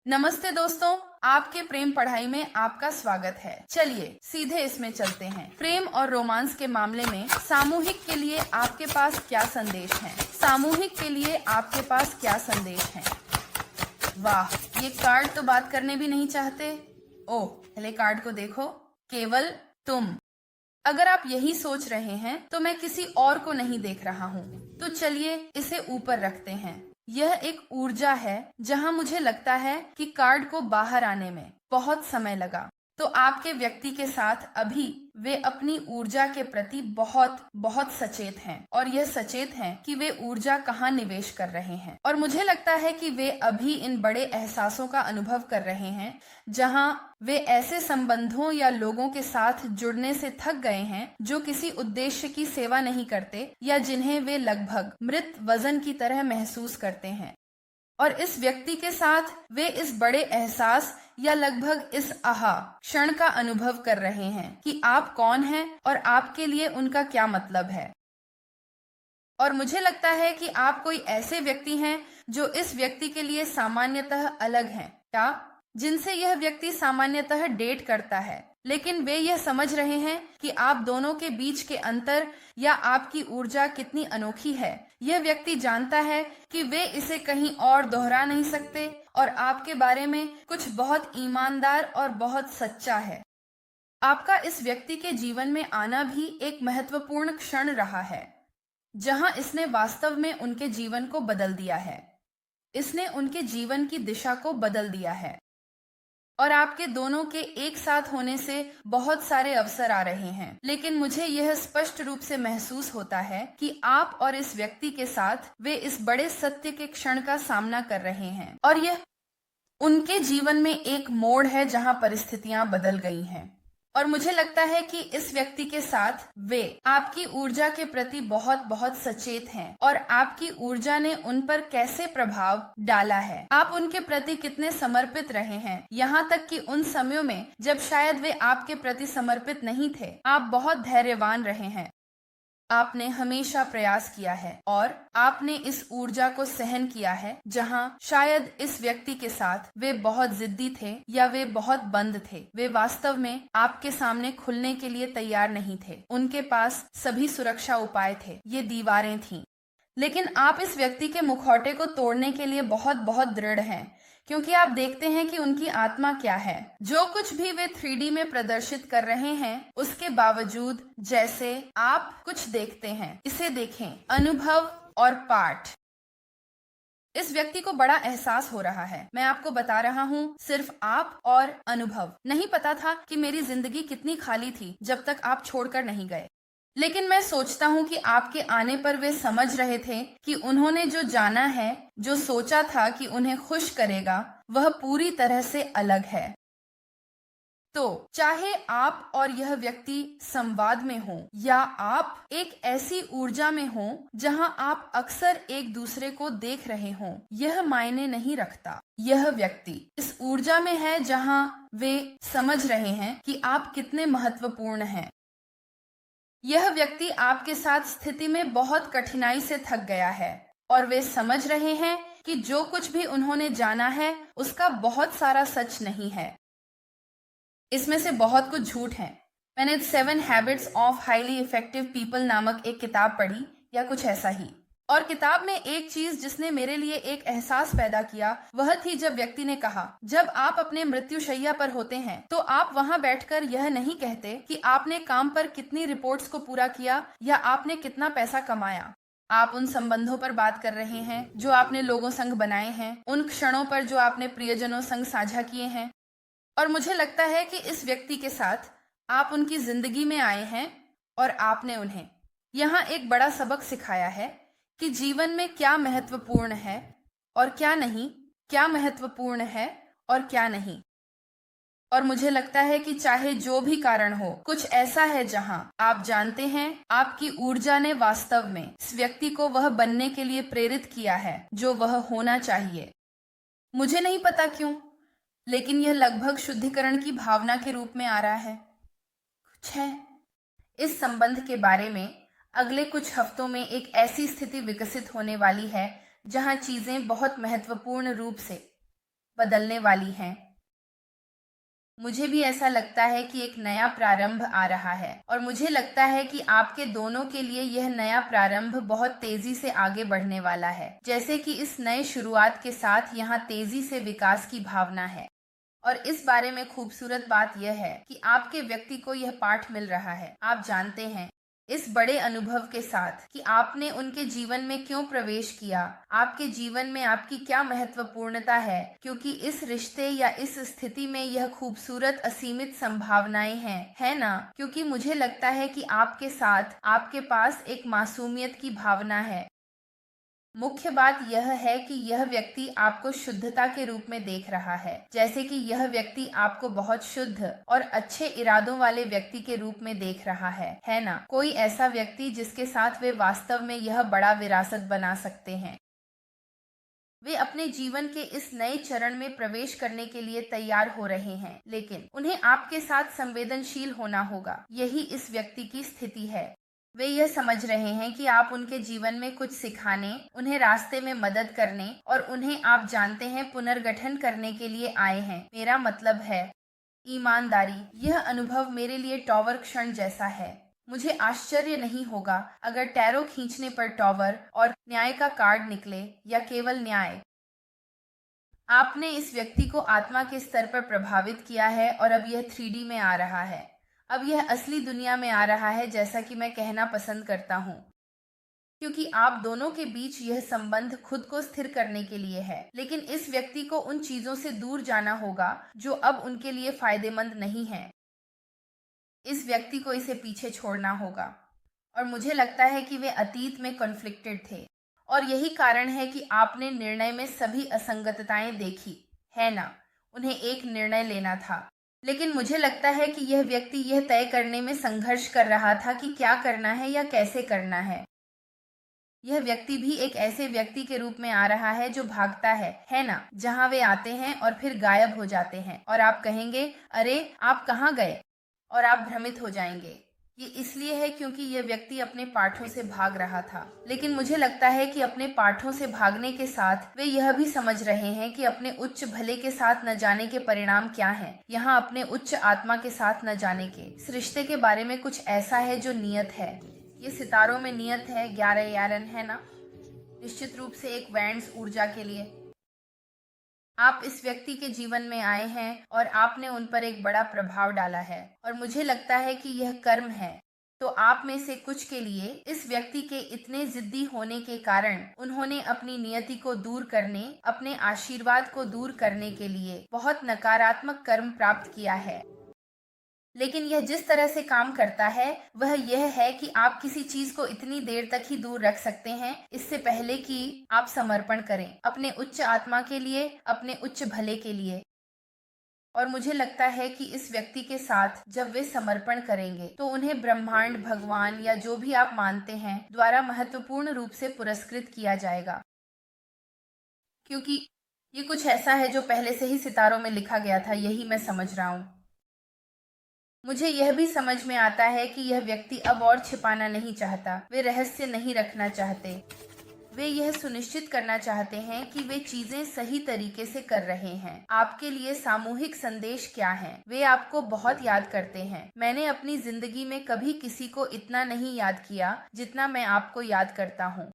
नमस्ते दोस्तों, आपके प्रेम पढ़ाई में आपका स्वागत है। चलिए सीधे इसमें चलते हैं। प्रेम और रोमांस के मामले में सामूहिक के लिए आपके पास क्या संदेश है? सामूहिक के लिए आपके पास क्या संदेश है? वाह, ये कार्ड तो बात करने भी नहीं चाहते। ओह, पहले कार्ड को देखो। केवल तुम। अगर आप यही सोच रहे हैं तो मैं किसी और को नहीं देख रहा हूँ। तो चलिए इसे ऊपर रखते हैं। यह एक ऊर्जा है जहां मुझे लगता है कि कार्ड को बाहर आने में बहुत समय लगा। तो आपके व्यक्ति के साथ अभी वे अपनी ऊर्जा के प्रति बहुत बहुत सचेत हैं और यह सचेत हैं कि वे ऊर्जा कहाँ निवेश कर रहे हैं। और मुझे लगता है कि वे अभी इन बड़े एहसासों का अनुभव कर रहे हैं जहां वे ऐसे संबंधों या लोगों के साथ जुड़ने से थक गए हैं जो किसी उद्देश्य की सेवा नहीं करते या जिन्हें वे लगभग मृत वजन की तरह महसूस करते हैं। और इस व्यक्ति के साथ वे इस बड़े एहसास या लगभग इस आहा क्षण का अनुभव कर रहे हैं कि आप कौन हैं और आपके लिए उनका क्या मतलब है। और मुझे लगता है कि आप कोई ऐसे व्यक्ति हैं जो इस व्यक्ति के लिए सामान्यतः अलग हैं, क्या जिनसे यह व्यक्ति सामान्यतः डेट करता है, लेकिन वे यह समझ रहे हैं कि आप दोनों के बीच के अंतर या आपकी ऊर्जा कितनी अनोखी है। यह व्यक्ति जानता है कि वे इसे कहीं और दोहरा नहीं सकते और आपके बारे में कुछ बहुत ईमानदार और बहुत सच्चा है। आपका इस व्यक्ति के जीवन में आना भी एक महत्वपूर्ण क्षण रहा है जहां इसने वास्तव में उनके जीवन को बदल दिया है। इसने उनके जीवन की दिशा को बदल दिया है और आपके दोनों के एक साथ होने से बहुत सारे अवसर आ रहे हैं। लेकिन मुझे यह स्पष्ट रूप से महसूस होता है कि आप और इस व्यक्ति के साथ वे इस बड़े सत्य के क्षण का सामना कर रहे हैं और यह उनके जीवन में एक मोड़ है जहां परिस्थितियां बदल गई हैं। और मुझे लगता है कि इस व्यक्ति के साथ वे आपकी ऊर्जा के प्रति बहुत बहुत सचेत हैं और आपकी ऊर्जा ने उन पर कैसे प्रभाव डाला है। आप उनके प्रति कितने समर्पित रहे हैं, यहाँ तक कि उन समयों में जब शायद वे आपके प्रति समर्पित नहीं थे। आप बहुत धैर्यवान रहे हैं। आपने हमेशा प्रयास किया है और आपने इस ऊर्जा को सहन किया है जहां शायद इस व्यक्ति के साथ वे बहुत जिद्दी थे या वे बहुत बंद थे। वे वास्तव में आपके सामने खुलने के लिए तैयार नहीं थे। उनके पास सभी सुरक्षा उपाय थे, ये दीवारें थीं। लेकिन आप इस व्यक्ति के मुखौटे को तोड़ने के लिए बहुत बहुत दृढ़ हैं, क्योंकि आप देखते हैं कि उनकी आत्मा क्या है। जो कुछ भी वे 3D में प्रदर्शित कर रहे हैं उसके बावजूद जैसे आप कुछ देखते हैं। इसे देखें, अनुभव और पाठ। इस व्यक्ति को बड़ा एहसास हो रहा है। मैं आपको बता रहा हूँ, सिर्फ आप और अनुभव। नहीं पता था कि मेरी जिंदगी कितनी खाली थी जब तक आप छोड़कर नहीं गए। लेकिन मैं सोचता हूँ कि आपके आने पर वे समझ रहे थे कि उन्होंने जो जाना है, जो सोचा था कि उन्हें खुश करेगा, वह पूरी तरह से अलग है। तो चाहे आप और यह व्यक्ति संवाद में हो या आप एक ऐसी ऊर्जा में हो जहां आप अक्सर एक दूसरे को देख रहे हो, यह मायने नहीं रखता। यह व्यक्ति इस ऊर्जा में है जहां वे समझ रहे हैं कि आप कितने महत्वपूर्ण हैं। यह व्यक्ति आपके साथ स्थिति में बहुत कठिनाई से थक गया है और वे समझ रहे हैं कि जो कुछ भी उन्होंने जाना है उसका बहुत सारा सच नहीं है। इसमें से बहुत कुछ झूठ है। मैंने 7 habits of highly effective people नामक एक किताब पढ़ी या कुछ ऐसा ही। और किताब में एक चीज जिसने मेरे लिए एक एहसास पैदा किया वह थी जब व्यक्ति ने कहा, जब आप अपने मृत्युशैया पर होते हैं तो आप वहां बैठकर यह नहीं कहते कि आपने काम पर कितनी रिपोर्ट्स को पूरा किया या आपने कितना पैसा कमाया। आप उन संबंधों पर बात कर रहे हैं जो आपने लोगों संग बनाए हैं, उन क्षणों पर जो आपने प्रियजनों संग साझा किए हैं। और मुझे लगता है कि इस व्यक्ति के साथ आप उनकी जिंदगी में आए हैं और आपने उन्हें यहाँ एक बड़ा सबक सिखाया है कि जीवन में क्या महत्वपूर्ण है और क्या नहीं, क्या महत्वपूर्ण है और क्या नहीं। और मुझे लगता है कि चाहे जो भी कारण हो, कुछ ऐसा है जहां आप जानते हैं आपकी ऊर्जा ने वास्तव में इस व्यक्ति को वह बनने के लिए प्रेरित किया है जो वह होना चाहिए। मुझे नहीं पता क्यों, लेकिन यह लगभग शुद्धिकरण की भावना के रूप में आ रहा है। कुछ है इस संबंध के बारे में। अगले कुछ हफ्तों में एक ऐसी स्थिति विकसित होने वाली है जहां चीजें बहुत महत्वपूर्ण रूप से बदलने वाली हैं। मुझे भी ऐसा लगता है कि एक नया प्रारंभ आ रहा है और मुझे लगता है कि आपके दोनों के लिए यह नया प्रारंभ बहुत तेजी से आगे बढ़ने वाला है। जैसे कि इस नए शुरुआत के साथ यहाँ तेजी से विकास की भावना है। और इस बारे में खूबसूरत बात यह है कि आपके व्यक्ति को यह पाठ मिल रहा है। आप जानते हैं इस बड़े अनुभव के साथ कि आपने उनके जीवन में क्यों प्रवेश किया, आपके जीवन में आपकी क्या महत्वपूर्णता है, क्योंकि इस रिश्ते या इस स्थिति में यह खूबसूरत असीमित संभावनाएं हैं, है ना? क्योंकि मुझे लगता है कि आपके साथ आपके पास एक मासूमियत की भावना है। मुख्य बात यह है कि यह व्यक्ति आपको शुद्धता के रूप में देख रहा है, जैसे कि यह व्यक्ति आपको बहुत शुद्ध और अच्छे इरादों वाले व्यक्ति के रूप में देख रहा है ना? कोई ऐसा व्यक्ति जिसके साथ वे वास्तव में यह बड़ा विरासत बना सकते हैं। वे अपने जीवन के इस नए चरण में प्रवेश करने के लिए तैयार हो रहे हैं, लेकिन उन्हें आपके साथ संवेदनशील होना होगा। यही इस व्यक्ति की स्थिति है। वे यह समझ रहे हैं कि आप उनके जीवन में कुछ सिखाने, उन्हें रास्ते में मदद करने और उन्हें आप जानते हैं पुनर्गठन करने के लिए आए हैं। मेरा मतलब है ईमानदारी। यह अनुभव मेरे लिए टॉवर क्षण जैसा है। मुझे आश्चर्य नहीं होगा अगर टैरो खींचने पर टॉवर और न्याय का कार्ड निकले, या केवल न्याय। आपने इस व्यक्ति को आत्मा के स्तर पर प्रभावित किया है और अब यह 3D में आ रहा है। अब यह असली दुनिया में आ रहा है, जैसा कि मैं कहना पसंद करता हूँ, क्योंकि आप दोनों के बीच यह संबंध खुद को स्थिर करने के लिए है। लेकिन इस व्यक्ति को उन चीजों से दूर जाना होगा जो अब उनके लिए फायदेमंद नहीं है। इस व्यक्ति को इसे पीछे छोड़ना होगा। और मुझे लगता है कि वे अतीत में कॉन्फ्लिक्टेड थे और यही कारण है कि आपने निर्णय में सभी असंगतताएं देखी, है ना? उन्हें एक निर्णय लेना था, लेकिन मुझे लगता है कि यह व्यक्ति यह तय करने में संघर्ष कर रहा था कि क्या करना है या कैसे करना है। यह व्यक्ति भी एक ऐसे व्यक्ति के रूप में आ रहा है जो भागता है ना? जहां वे आते हैं और फिर गायब हो जाते हैं और आप कहेंगे, अरे आप कहाँ गए? और आप भ्रमित हो जाएंगे। ये इसलिए है क्योंकि यह व्यक्ति अपने पाठों से भाग रहा था। लेकिन मुझे लगता है कि अपने पाठों से भागने के साथ वे यह भी समझ रहे हैं कि अपने उच्च भले के साथ न जाने के परिणाम क्या हैं। यहाँ अपने उच्च आत्मा के साथ न जाने के इस रिश्ते के बारे में कुछ ऐसा है जो नियत है। ये सितारों में नियत है 11 यारन, है ना? निश्चित रूप से एक वैंड्स ऊर्जा के लिए आप इस व्यक्ति के जीवन में आए हैं और आपने उन पर एक बड़ा प्रभाव डाला है और मुझे लगता है कि यह कर्म है। तो आप में से कुछ के लिए इस व्यक्ति के इतने जिद्दी होने के कारण उन्होंने अपनी नियति को दूर करने, अपने आशीर्वाद को दूर करने के लिए बहुत नकारात्मक कर्म प्राप्त किया है। लेकिन यह जिस तरह से काम करता है वह यह है कि आप किसी चीज को इतनी देर तक ही दूर रख सकते हैं इससे पहले कि आप समर्पण करें अपने उच्च आत्मा के लिए, अपने उच्च भले के लिए। और मुझे लगता है कि इस व्यक्ति के साथ जब वे समर्पण करेंगे तो उन्हें ब्रह्मांड, भगवान या जो भी आप मानते हैं द्वारा महत्वपूर्ण रूप से पुरस्कृत किया जाएगा, क्योंकि ये कुछ ऐसा है जो पहले से ही सितारों में लिखा गया था। यही मैं समझ रहा हूँ। मुझे यह भी समझ में आता है कि यह व्यक्ति अब और छिपाना नहीं चाहता, वे रहस्य नहीं रखना चाहते। वे यह सुनिश्चित करना चाहते हैं कि वे चीजें सही तरीके से कर रहे हैं। आपके लिए सामूहिक संदेश क्या है? वे आपको बहुत याद करते हैं। मैंने अपनी जिंदगी में कभी किसी को इतना नहीं याद किया जितना मैं आपको याद करता हूँ।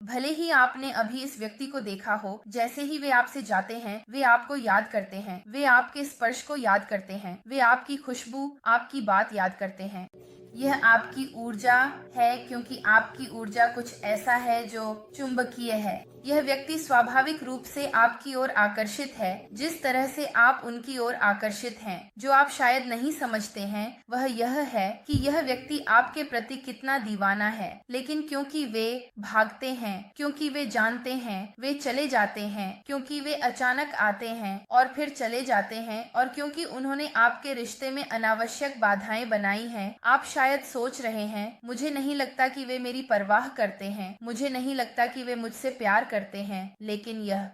भले ही आपने अभी इस व्यक्ति को देखा हो, जैसे ही वे आपसे जाते हैं वे आपको याद करते हैं, वे आपके स्पर्श को याद करते हैं, वे आपकी खुशबू, आपकी बात याद करते हैं। यह आपकी ऊर्जा है, क्योंकि आपकी ऊर्जा कुछ ऐसा है जो चुंबकीय है। यह व्यक्ति स्वाभाविक रूप से आपकी ओर आकर्षित है, जिस तरह से आप उनकी ओर आकर्षित हैं। जो आप शायद नहीं समझते हैं वह यह है कि यह व्यक्ति आपके प्रति कितना दीवाना है, लेकिन क्योंकि वे भागते हैं, क्योंकि वे जानते हैं, वे चले जाते हैं, क्योंकि वे अचानक आते हैं और फिर चले जाते हैं, और क्योंकि उन्होंने आपके रिश्ते में अनावश्यक बाधाएं बनाई हैं, आप शायद सोच रहे हैं, मुझे नहीं लगता कि वे मेरी परवाह करते हैं, मुझे नहीं लगता कि वे मुझसे प्यार करते हैं। लेकिन यह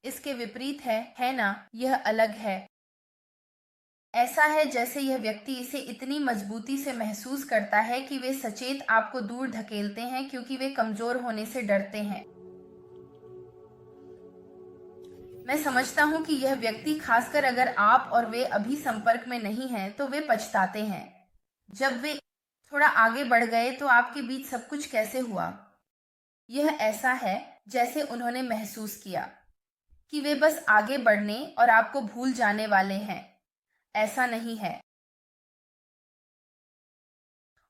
इसके विपरीत है ना? यह अलग है। ऐसा है जैसे यह व्यक्ति इसे इतनी मजबूती से महसूस करता है कि वे सचेत आपको दूर धकेलते हैं, क्योंकि वे कमजोर होने से डरते हैं। मैं समझता हूँ कि यह व्यक्ति, खासकर अगर आप और वे अभी संपर्क में नहीं हैं, तो वे पछताते हैं। जब वे थोड़ा आगे बढ़ गए तो आपके बीच सब कुछ कैसे हुआ? यह ऐसा है जैसे उन्होंने महसूस किया कि वे बस आगे बढ़ने और आपको भूल जाने वाले हैं। ऐसा नहीं है।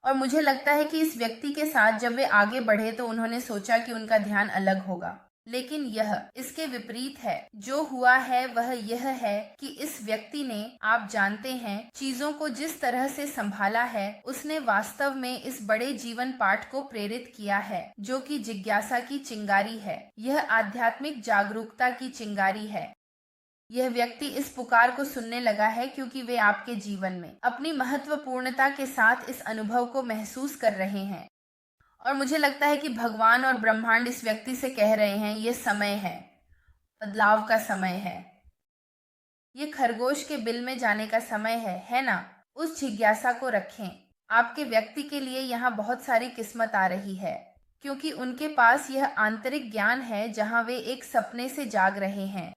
और मुझे लगता है कि इस व्यक्ति के साथ जब वे आगे बढ़े तो उन्होंने सोचा कि उनका ध्यान अलग होगा, लेकिन यह इसके विपरीत है। जो हुआ है वह यह है कि इस व्यक्ति ने, आप जानते हैं, चीजों को जिस तरह से संभाला है, उसने वास्तव में इस बड़े जीवन पाठ को प्रेरित किया है, जो कि जिज्ञासा की चिंगारी है। यह आध्यात्मिक जागरूकता की चिंगारी है। यह व्यक्ति इस पुकार को सुनने लगा है क्योंकि वे आपके जीवन में अपनी महत्वपूर्णता के साथ इस अनुभव को महसूस कर रहे हैं। और मुझे लगता है कि भगवान और ब्रह्मांड इस व्यक्ति से कह रहे हैं, ये समय है, बदलाव का समय है। ये खरगोश के बिल में जाने का समय है ना? उस जिज्ञासा को रखें। आपके व्यक्ति के लिए यहाँ बहुत सारी किस्मत आ रही है, क्योंकि उनके पास यह आंतरिक ज्ञान है जहाँ वे एक सपने से जाग रहे हैं।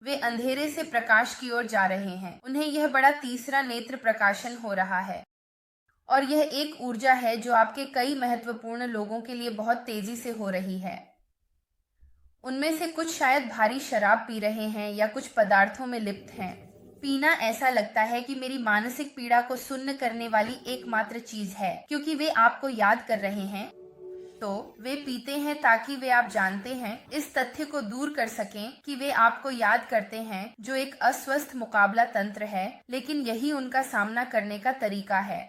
वे अंधेरे से प्रकाश की ओर जा रहे हैं। उन्हें यह बड़ा तीसरा नेत्र प्रकाशन हो रहा है, और यह एक ऊर्जा है जो आपके कई महत्वपूर्ण लोगों के लिए बहुत तेजी से हो रही है। उनमें से कुछ शायद भारी शराब पी रहे हैं या कुछ पदार्थों में लिप्त हैं। पीना ऐसा लगता है कि मेरी मानसिक पीड़ा को सुन्न करने वाली एकमात्र चीज है, क्योंकि वे आपको याद कर रहे हैं। तो वे पीते हैं ताकि वे, आप जानते हैं, इस तथ्य को दूर कर सकें कि वे आपको याद करते हैं, जो एक अस्वस्थ मुकाबला तंत्र है, लेकिन यही उनका सामना करने का तरीका है।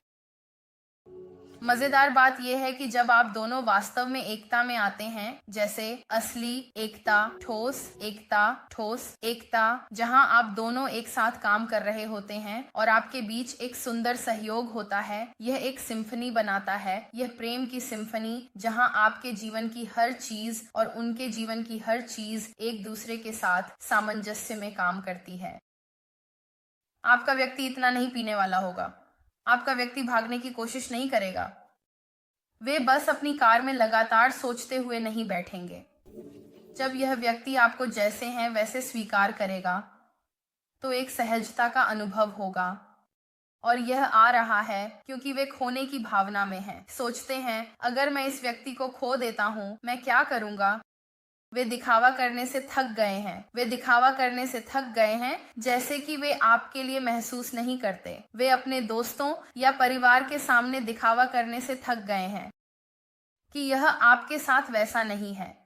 मजेदार बात यह है कि जब आप दोनों वास्तव में एकता में आते हैं, जैसे असली एकता, ठोस एकता, जहां आप दोनों एक साथ काम कर रहे होते हैं और आपके बीच एक सुंदर सहयोग होता है, यह एक सिम्फनी बनाता है। यह प्रेम की सिम्फनी, जहां आपके जीवन की हर चीज और उनके जीवन की हर चीज एक दूसरे के साथ सामंजस्य में काम करती है। आपका व्यक्ति इतना नहीं पीने वाला होगा। आपका व्यक्ति भागने की कोशिश नहीं करेगा। वे बस अपनी कार में लगातार सोचते हुए नहीं बैठेंगे। जब यह व्यक्ति आपको जैसे हैं वैसे स्वीकार करेगा, तो एक सहजता का अनुभव होगा। और यह आ रहा है क्योंकि वे खोने की भावना में हैं। सोचते हैं, अगर मैं इस व्यक्ति को खो देता हूँ, मैं क्या करूँगा? वे दिखावा करने से थक गए हैं, जैसे कि वे आपके लिए महसूस नहीं करते। वे अपने दोस्तों या परिवार के सामने दिखावा करने से थक गए हैं कि यह आपके साथ वैसा नहीं है।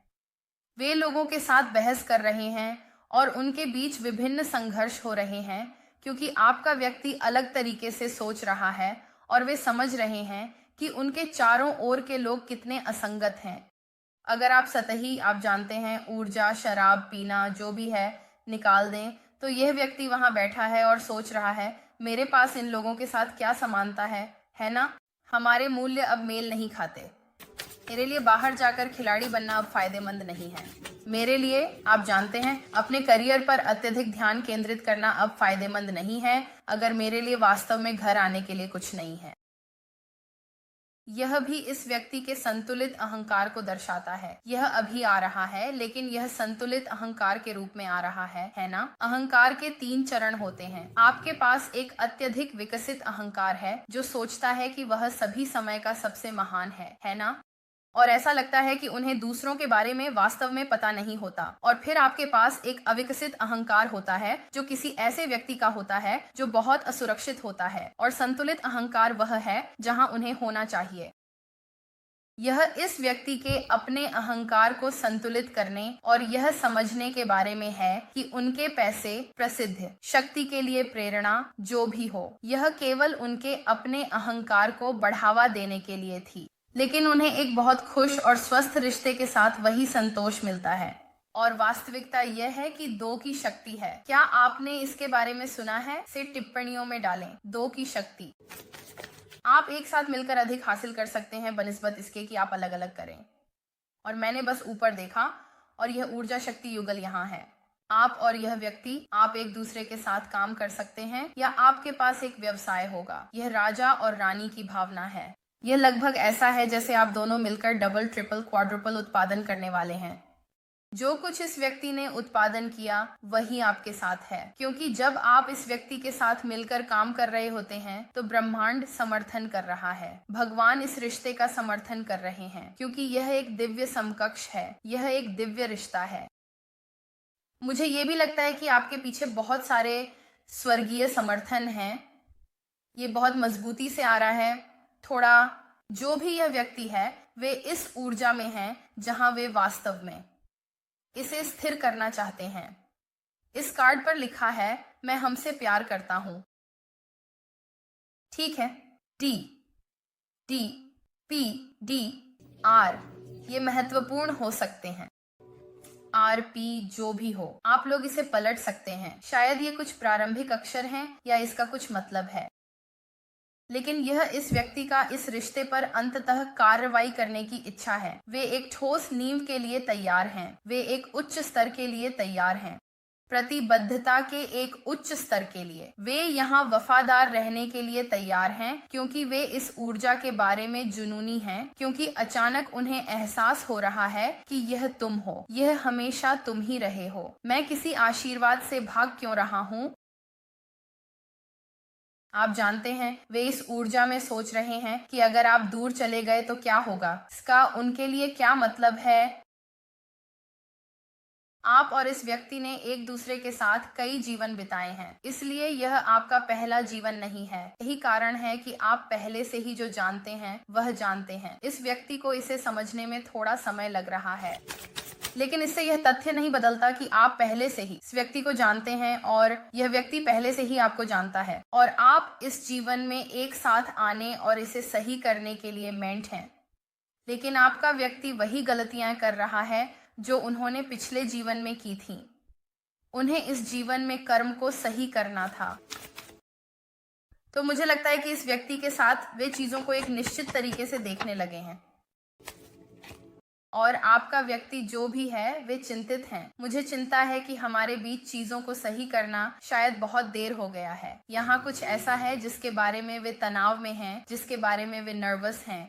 वे लोगों के साथ बहस कर रहे हैं और उनके बीच विभिन्न संघर्ष हो रहे हैं, क्योंकि आपका व्यक्ति अलग तरीके से सोच रहा है और वे समझ रहे हैं कि उनके चारों ओर के लोग कितने असंगत हैं। अगर आप सतही, आप जानते हैं, ऊर्जा, शराब पीना, जो भी है, निकाल दें, तो यह व्यक्ति वहां बैठा है और सोच रहा है, मेरे पास इन लोगों के साथ क्या समानता है ना? हमारे मूल्य अब मेल नहीं खाते। मेरे लिए बाहर जाकर खिलाड़ी बनना अब फायदेमंद नहीं है। मेरे लिए, आप जानते हैं, अपने करियर पर अत्यधिक ध्यान केंद्रित करना अब फायदेमंद नहीं है, अगर मेरे लिए वास्तव में घर आने के लिए कुछ नहीं है। यह भी इस व्यक्ति के संतुलित अहंकार को दर्शाता है। यह अभी आ रहा है, लेकिन यह संतुलित अहंकार के रूप में आ रहा है ना? अहंकार के 3 चरण होते हैं। आपके पास एक अत्यधिक विकसित अहंकार है जो सोचता है कि वह सभी समय का सबसे महान है ना? और ऐसा लगता है कि उन्हें दूसरों के बारे में वास्तव में पता नहीं होता। और फिर आपके पास एक अविकसित अहंकार होता है जो किसी ऐसे व्यक्ति का होता है जो बहुत असुरक्षित होता है, और संतुलित अहंकार वह है जहां उन्हें होना चाहिए। यह इस व्यक्ति के अपने अहंकार को संतुलित करने और यह समझने के बारे में है कि उनके पैसे, प्रसिद्धि, शक्ति के लिए प्रेरणा, जो भी हो, यह केवल उनके अपने अहंकार को बढ़ावा देने के लिए थी। लेकिन उन्हें एक बहुत खुश और स्वस्थ रिश्ते के साथ वही संतोष मिलता है। और वास्तविकता यह है कि 2 की शक्ति है। क्या आपने इसके बारे में सुना है? इसे टिप्पणियों में डालें। 2 की शक्ति। आप एक साथ मिलकर अधिक हासिल कर सकते हैं बनिस्बत इसके कि आप अलग अलग करें। और मैंने बस ऊपर देखा और यह ऊर्जा शक्ति युगल यहाँ है। आप और यह व्यक्ति, आप एक दूसरे के साथ काम कर सकते हैं या आपके पास एक व्यवसाय होगा। यह राजा और रानी की भावना है। यह लगभग ऐसा है जैसे आप दोनों मिलकर डबल, ट्रिपल, क्वाड्रुपल उत्पादन करने वाले हैं। जो कुछ इस व्यक्ति ने उत्पादन किया वही आपके साथ है, क्योंकि जब आप इस व्यक्ति के साथ मिलकर काम कर रहे होते हैं तो ब्रह्मांड समर्थन कर रहा है। भगवान इस रिश्ते का समर्थन कर रहे हैं, क्योंकि यह एक दिव्य समकक्ष है, यह एक दिव्य रिश्ता है। मुझे ये भी लगता है कि आपके पीछे बहुत सारे स्वर्गीय समर्थन हैं। ये बहुत मजबूती से आ रहा है। थोड़ा जो भी यह व्यक्ति है वे इस ऊर्जा में हैं जहां वे वास्तव में इसे स्थिर करना चाहते हैं। इस कार्ड पर लिखा है, मैं हमसे प्यार करता हूं। ठीक है, D D P D R ये महत्वपूर्ण हो सकते हैं। आर पी जो भी हो, आप लोग इसे पलट सकते हैं। शायद ये कुछ प्रारंभिक अक्षर हैं या इसका कुछ मतलब है, लेकिन यह इस व्यक्ति का इस रिश्ते पर अंततः कार्रवाई करने की इच्छा है। वे एक ठोस नींव के लिए तैयार हैं। वे एक उच्च स्तर के लिए तैयार हैं, प्रतिबद्धता के एक उच्च स्तर के लिए। वे यहाँ वफादार रहने के लिए तैयार हैं, क्योंकि वे इस ऊर्जा के बारे में जुनूनी हैं, क्योंकि अचानक उन्हें एहसास हो रहा है कि यह तुम हो, यह हमेशा तुम ही रहे हो। मैं किसी आशीर्वाद से भाग क्यों रहा हूँ? आप जानते हैं, वे इस ऊर्जा में सोच रहे हैं कि अगर आप दूर चले गए तो क्या होगा। इसका उनके लिए क्या मतलब है? आप और इस व्यक्ति ने एक दूसरे के साथ कई जीवन बिताए हैं, इसलिए यह आपका पहला जीवन नहीं है। यही कारण है कि आप पहले से ही जो जानते हैं वह जानते हैं। इस व्यक्ति को इसे समझने में थोड़ा समय लग रहा है, लेकिन इससे यह तथ्य नहीं बदलता कि आप पहले से ही इस व्यक्ति को जानते हैं और यह व्यक्ति पहले से ही आपको जानता है, और आप इस जीवन में एक साथ आने और इसे सही करने के लिए मेंट हैं। लेकिन आपका व्यक्ति वही गलतियां कर रहा है जो उन्होंने पिछले जीवन में की थी। उन्हें इस जीवन में कर्म को सही करना था। तो मुझे लगता है कि इस व्यक्ति के साथ वे चीजों को एक निश्चित तरीके से देखने लगे हैं, और आपका व्यक्ति जो भी है वे चिंतित हैं। मुझे चिंता है कि हमारे बीच चीजों को सही करना शायद बहुत देर हो गया है। यहाँ कुछ ऐसा है जिसके बारे में वे तनाव में हैं, जिसके बारे में वे नर्वस हैं।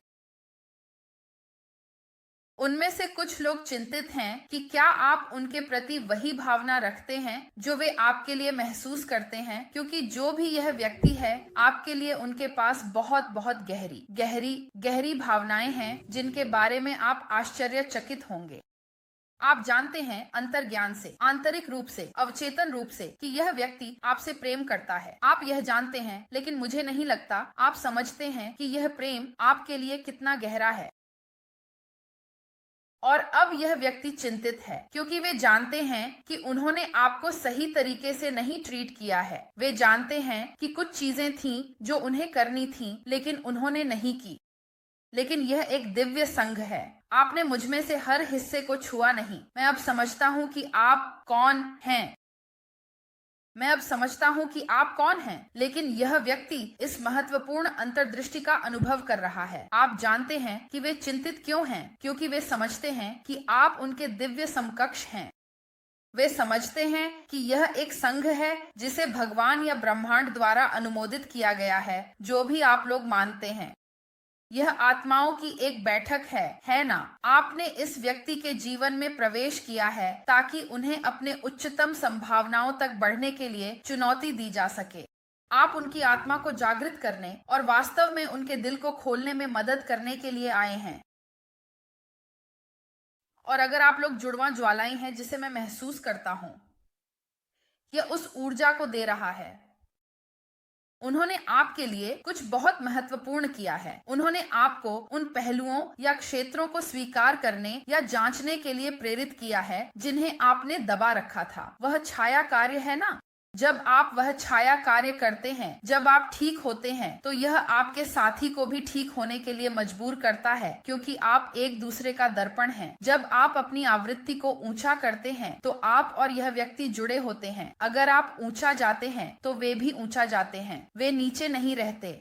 उनमें से कुछ लोग चिंतित हैं कि क्या आप उनके प्रति वही भावना रखते हैं जो वे आपके लिए महसूस करते हैं, क्योंकि जो भी यह व्यक्ति है आपके लिए उनके पास बहुत बहुत गहरी गहरी गहरी भावनाएं हैं जिनके बारे में आप आश्चर्यचकित होंगे। आप जानते हैं अंतर्ज्ञान से, आंतरिक रूप से, अवचेतन रूप से कि यह व्यक्ति आपसे प्रेम करता है। आप यह जानते हैं, लेकिन मुझे नहीं लगता आप समझते हैं कि यह प्रेम आपके लिए कितना गहरा है। और अब यह व्यक्ति चिंतित है क्योंकि वे जानते हैं कि उन्होंने आपको सही तरीके से नहीं ट्रीट किया है। वे जानते हैं कि कुछ चीजें थीं जो उन्हें करनी थीं, लेकिन उन्होंने नहीं की। लेकिन यह एक दिव्य संघ है। आपने मुझमें से हर हिस्से को छुआ नहीं। मैं अब समझता हूँ कि आप कौन हैं। लेकिन यह व्यक्ति इस महत्वपूर्ण अंतर्दृष्टि का अनुभव कर रहा है। आप जानते हैं कि वे चिंतित क्यों हैं, क्योंकि वे समझते हैं कि आप उनके दिव्य समकक्ष हैं। वे समझते हैं कि यह एक संघ है जिसे भगवान या ब्रह्मांड द्वारा अनुमोदित किया गया है। जो भी आप लोग मानते हैं, यह आत्माओं की एक बैठक है ना? आपने इस व्यक्ति के जीवन में प्रवेश किया है ताकि उन्हें अपने उच्चतम संभावनाओं तक बढ़ने के लिए चुनौती दी जा सके। आप उनकी आत्मा को जागृत करने और वास्तव में उनके दिल को खोलने में मदद करने के लिए आए हैं। और अगर आप लोग जुड़वां ज्वालाएं हैं जिसे मैं महसूस करता हूं, यह उस ऊर्जा को दे रहा है। उन्होंने आपके लिए कुछ बहुत महत्वपूर्ण किया है। उन्होंने आपको उन पहलुओं या क्षेत्रों को स्वीकार करने या जांचने के लिए प्रेरित किया है जिन्हें आपने दबा रखा था। वह छाया कार्य है ना? जब आप वह छाया कार्य करते हैं, जब आप ठीक होते हैं, तो यह आपके साथी को भी ठीक होने के लिए मजबूर करता है, क्योंकि आप एक दूसरे का दर्पण हैं। जब आप अपनी आवृत्ति को ऊंचा करते हैं तो आप और यह व्यक्ति जुड़े होते हैं। अगर आप ऊंचा जाते हैं तो वे भी ऊंचा जाते हैं। वे नीचे नहीं रहते,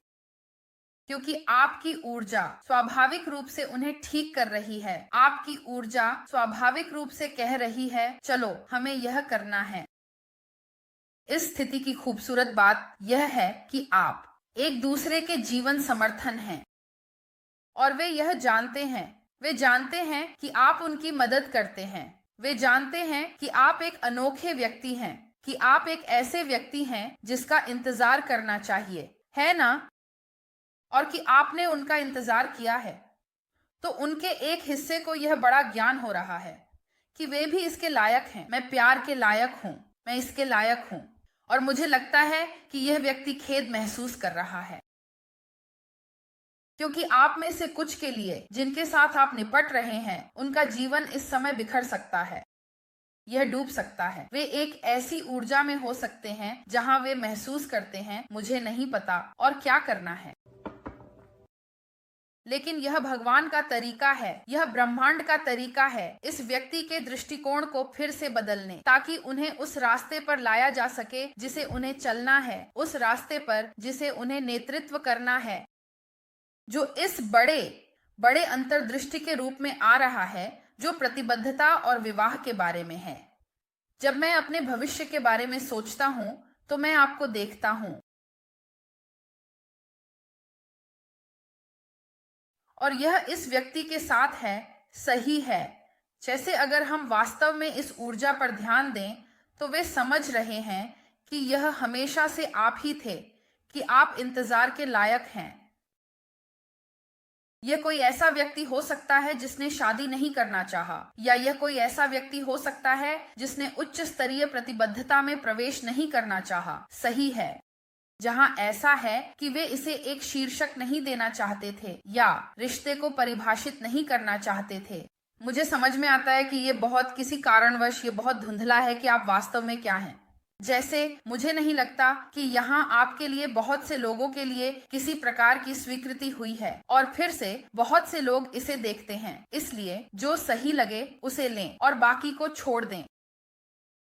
क्योंकि आपकी ऊर्जा स्वाभाविक रूप से उन्हें ठीक कर रही है। आपकी ऊर्जा स्वाभाविक रूप से कह रही है, चलो हमें यह करना है। इस स्थिति की खूबसूरत बात यह है कि आप एक दूसरे के जीवन समर्थन हैं, और वे यह जानते हैं, वे जानते हैं कि आप उनकी मदद करते हैं। वे जानते हैं कि आप एक अनोखे व्यक्ति हैं, कि आप एक ऐसे व्यक्ति हैं जिसका इंतजार करना चाहिए, है ना? और कि आपने उनका इंतजार किया है। तो उनके एक हिस्से को यह बड़ा ज्ञान हो रहा है कि वे भी इसके लायक हैं। मैं प्यार के लायक हूं, मैं इसके लायक हूं। और मुझे लगता है कि यह व्यक्ति खेद महसूस कर रहा है, क्योंकि आप में से कुछ के लिए जिनके साथ आप निपट रहे हैं, उनका जीवन इस समय बिखर सकता है, यह डूब सकता है। वे एक ऐसी ऊर्जा में हो सकते हैं जहां वे महसूस करते हैं, मुझे नहीं पता और क्या करना है। लेकिन यह भगवान का तरीका है, यह ब्रह्मांड का तरीका है इस व्यक्ति के दृष्टिकोण को फिर से बदलने, ताकि उन्हें उस रास्ते पर लाया जा सके जिसे उन्हें चलना है, उस रास्ते पर जिसे उन्हें नेतृत्व करना है, जो इस बड़े बड़े अंतर्दृष्टि के रूप में आ रहा है, जो प्रतिबद्धता और विवाह के बारे में है। जब मैं अपने भविष्य के बारे में सोचता हूँ तो मैं आपको देखता हूँ, और यह इस व्यक्ति के साथ है, सही है। जैसे अगर हम वास्तव में इस ऊर्जा पर ध्यान दें तो वे समझ रहे हैं कि यह हमेशा से आप ही थे, कि आप इंतजार के लायक हैं। यह कोई ऐसा व्यक्ति हो सकता है जिसने शादी नहीं करना चाहा, या यह कोई ऐसा व्यक्ति हो सकता है जिसने उच्च स्तरीय प्रतिबद्धता में प्रवेश नहीं करना चाहा, सही है। जहां ऐसा है कि वे इसे एक शीर्षक नहीं देना चाहते थे या रिश्ते को परिभाषित नहीं करना चाहते थे। मुझे समझ में आता है कि ये बहुत किसी कारणवश ये बहुत धुंधला है कि आप वास्तव में क्या हैं। जैसे मुझे नहीं लगता कि यहाँ आपके लिए बहुत से लोगों के लिए किसी प्रकार की स्वीकृति हुई है, और फिर से बहुत से लोग इसे देखते हैं, इसलिए जो सही लगे उसे लें और बाकी को छोड़ दें।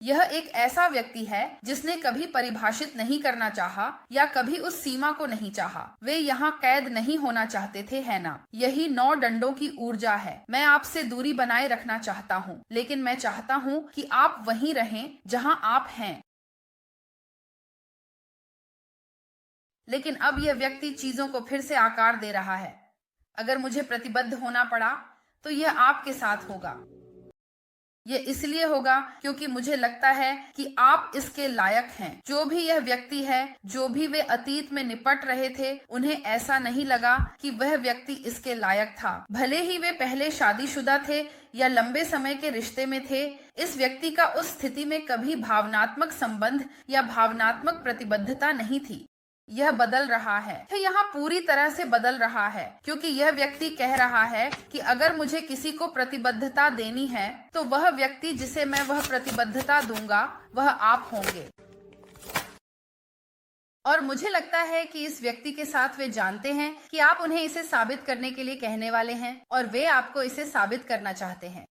यह एक ऐसा व्यक्ति है जिसने कभी परिभाषित नहीं करना चाहा या कभी उस सीमा को नहीं चाहा। वे यहाँ कैद नहीं होना चाहते थे, है ना? यही 9 डंडों की ऊर्जा है। मैं आपसे दूरी बनाए रखना चाहता हूँ, लेकिन मैं चाहता हूँ कि आप वहीं रहें जहाँ आप हैं। लेकिन अब यह व्यक्ति चीजों को फिर से आकार दे रहा है। अगर मुझे प्रतिबद्ध होना पड़ा तो यह आपके साथ होगा। यह इसलिए होगा क्योंकि मुझे लगता है कि आप इसके लायक हैं। जो भी यह व्यक्ति है, जो भी वे अतीत में निपट रहे थे, उन्हें ऐसा नहीं लगा कि वह व्यक्ति इसके लायक था। भले ही वे पहले शादीशुदा थे या लंबे समय के रिश्ते में थे, इस व्यक्ति का उस स्थिति में कभी भावनात्मक संबंध या भावनात्मक प्रतिबद्धता नहीं थी। यह बदल रहा है, यह यहाँ पूरी तरह से बदल रहा है, क्योंकि यह व्यक्ति कह रहा है कि अगर मुझे किसी को प्रतिबद्धता देनी है तो वह व्यक्ति जिसे मैं वह प्रतिबद्धता दूंगा वह आप होंगे। और मुझे लगता है कि इस व्यक्ति के साथ वे जानते हैं कि आप उन्हें इसे साबित करने के लिए कहने वाले हैं, और वे आपको इसे साबित करना चाहते हैं।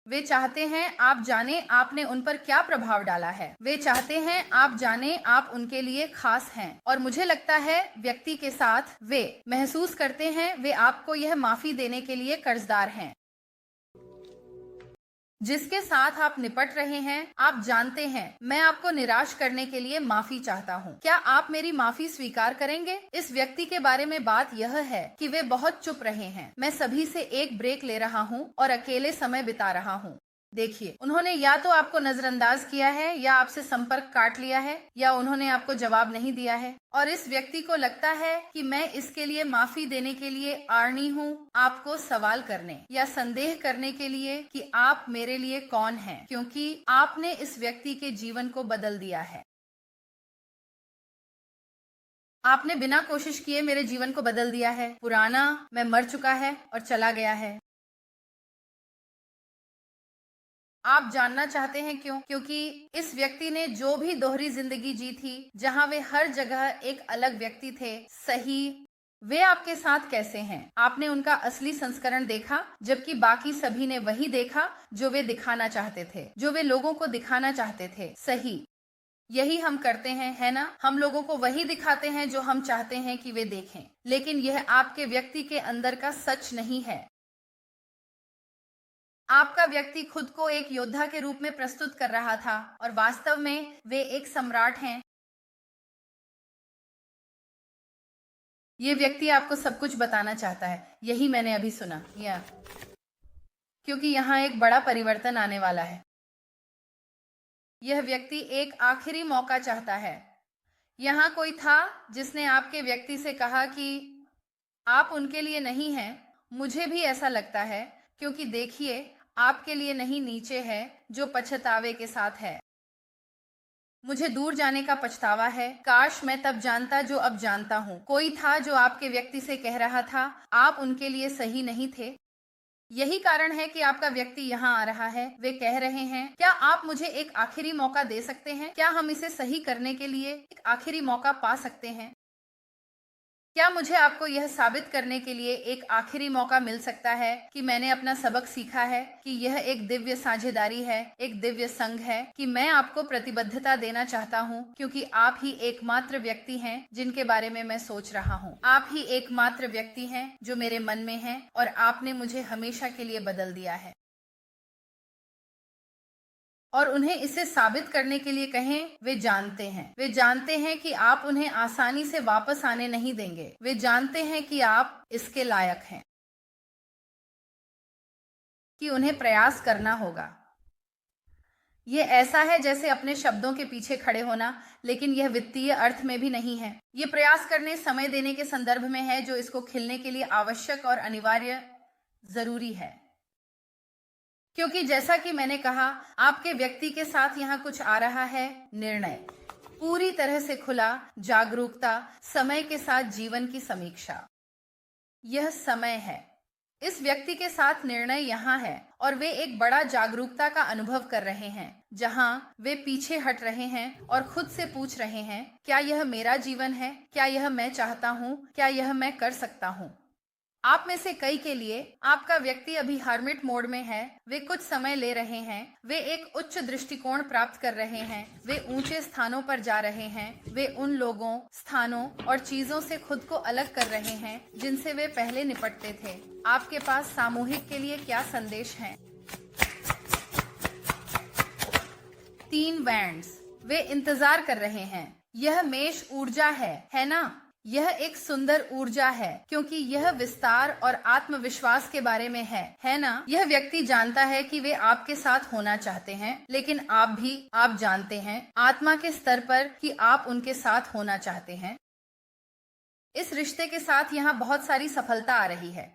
वे चाहते हैं आप जाने आपने उन पर क्या प्रभाव डाला है। वे चाहते हैं आप जाने आप उनके लिए खास हैं। और मुझे लगता है व्यक्ति के साथ वे महसूस करते हैं वे आपको यह माफी देने के लिए कर्जदार हैं। जिसके साथ आप निपट रहे हैं, आप जानते हैं मैं आपको निराश करने के लिए माफी चाहता हूँ। क्या आप मेरी माफी स्वीकार करेंगे? इस व्यक्ति के बारे में बात यह है कि वे बहुत चुप रहे हैं। मैं सभी से एक ब्रेक ले रहा हूँ और अकेले समय बिता रहा हूँ। देखिए, उन्होंने या तो आपको नजरअंदाज किया है या आपसे संपर्क काट लिया है या उन्होंने आपको जवाब नहीं दिया है, और इस व्यक्ति को लगता है कि मैं इसके लिए माफी देने के लिए आर्णी हूँ, आपको सवाल करने या संदेह करने के लिए कि आप मेरे लिए कौन हैं, क्योंकि आपने इस व्यक्ति के जीवन को बदल दिया है। आपने बिना कोशिश किए मेरे जीवन को बदल दिया है। पुराना मैं मर चुका है और चला गया है। आप जानना चाहते हैं क्यों? क्योंकि इस व्यक्ति ने जो भी दोहरी जिंदगी जी थी, जहां वे हर जगह एक अलग व्यक्ति थे, सही, वे आपके साथ कैसे हैं? आपने उनका असली संस्करण देखा, जबकि बाकी सभी ने वही देखा जो वे दिखाना चाहते थे, जो वे लोगों को दिखाना चाहते थे, सही। यही हम करते हैं, है ना? हम लोगों को वही दिखाते हैं जो हम चाहते हैं कि वे देखें, लेकिन यह आपके व्यक्ति के अंदर का सच नहीं है। आपका व्यक्ति खुद को एक योद्धा के रूप में प्रस्तुत कर रहा था, और वास्तव में वे एक सम्राट हैं। ये व्यक्ति आपको सब कुछ बताना चाहता है, यही मैंने अभी सुना। या क्योंकि यहाँ एक बड़ा परिवर्तन आने वाला है। यह व्यक्ति एक आखिरी मौका चाहता है। यहाँ कोई था जिसने आपके व्यक्ति से कहा कि आप उनके लिए नहीं हैं। मुझे भी ऐसा लगता है, क्योंकि देखिए, आपके लिए नहीं नीचे है जो पछतावे के साथ है। मुझे दूर जाने का पछतावा है। काश मैं तब जानता जो अब जानता हूँ। कोई था जो आपके व्यक्ति से कह रहा था, आप उनके लिए सही नहीं थे। यही कारण है कि आपका व्यक्ति यहाँ आ रहा है। वे कह रहे हैं, क्या आप मुझे एक आखिरी मौका दे सकते हैं? क्या हम इसे सही करने के लिए एक आखिरी मौका पा सकते हैं? क्या मुझे आपको यह साबित करने के लिए एक आखिरी मौका मिल सकता है कि मैंने अपना सबक सीखा है, कि यह एक दिव्य साझेदारी है, एक दिव्य संघ है, कि मैं आपको प्रतिबद्धता देना चाहता हूँ, क्योंकि आप ही एकमात्र व्यक्ति हैं जिनके बारे में मैं सोच रहा हूँ। आप ही एकमात्र व्यक्ति हैं जो मेरे मन में हैं, और आपने मुझे हमेशा के लिए बदल दिया है। और उन्हें इसे साबित करने के लिए कहें, वे जानते हैं कि आप उन्हें आसानी से वापस आने नहीं देंगे। वे जानते हैं कि आप इसके लायक हैं, कि उन्हें प्रयास करना होगा। ये ऐसा है जैसे अपने शब्दों के पीछे खड़े होना, लेकिन यह वित्तीय अर्थ में भी नहीं है। ये प्रयास करने, समय देने के संदर्भ में है, जो इसको खिलने के लिए आवश्यक और अनिवार्य जरूरी है। क्योंकि जैसा कि मैंने कहा, आपके व्यक्ति के साथ यहाँ कुछ आ रहा है। निर्णय पूरी तरह से खुला, जागरूकता, समय के साथ जीवन की समीक्षा। यह समय है। इस व्यक्ति के साथ निर्णय यहाँ है, और वे एक बड़ा जागरूकता का अनुभव कर रहे हैं, जहां वे पीछे हट रहे हैं और खुद से पूछ रहे हैं, क्या यह मेरा जीवन है? क्या यह मैं चाहता हूँ? क्या यह मैं कर सकता हूँ? आप में से कई के लिए आपका व्यक्ति अभी हर्मिट मोड में है। वे कुछ समय ले रहे हैं। वे एक उच्च दृष्टिकोण प्राप्त कर रहे हैं। वे ऊंचे स्थानों पर जा रहे हैं। वे उन लोगों, स्थानों और चीजों से खुद को अलग कर रहे हैं जिनसे वे पहले निपटते थे। आपके पास सामूहिक के लिए क्या संदेश है? 3 बैंड्स। वे इंतजार कर रहे हैं। यह मेष ऊर्जा है ना? यह एक सुंदर ऊर्जा है, क्योंकि यह विस्तार और आत्मविश्वास के बारे में है ना? यह व्यक्ति जानता है कि वे आपके साथ होना चाहते हैं, लेकिन आप जानते हैं आत्मा के स्तर पर कि आप उनके साथ होना चाहते हैं। इस रिश्ते के साथ यहाँ बहुत सारी सफलता आ रही है।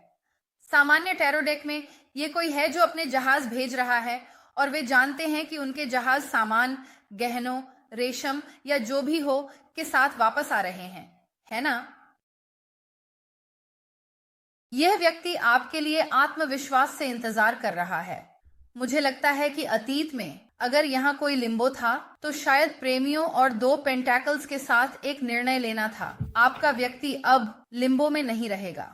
सामान्य टैरो डेक में ये कोई है जो अपने जहाज भेज रहा है, और वे जानते हैं कि उनके जहाज सामान, गहनों, रेशम या जो भी हो के साथ वापस आ रहे हैं, है ना? यह व्यक्ति आपके लिए आत्मविश्वास से इंतजार कर रहा है। मुझे लगता है कि अतीत में अगर यहाँ कोई लिम्बो था, तो शायद प्रेमियों और 2 पेंटैकल्स के साथ एक निर्णय लेना था। आपका व्यक्ति अब लिम्बो में नहीं रहेगा।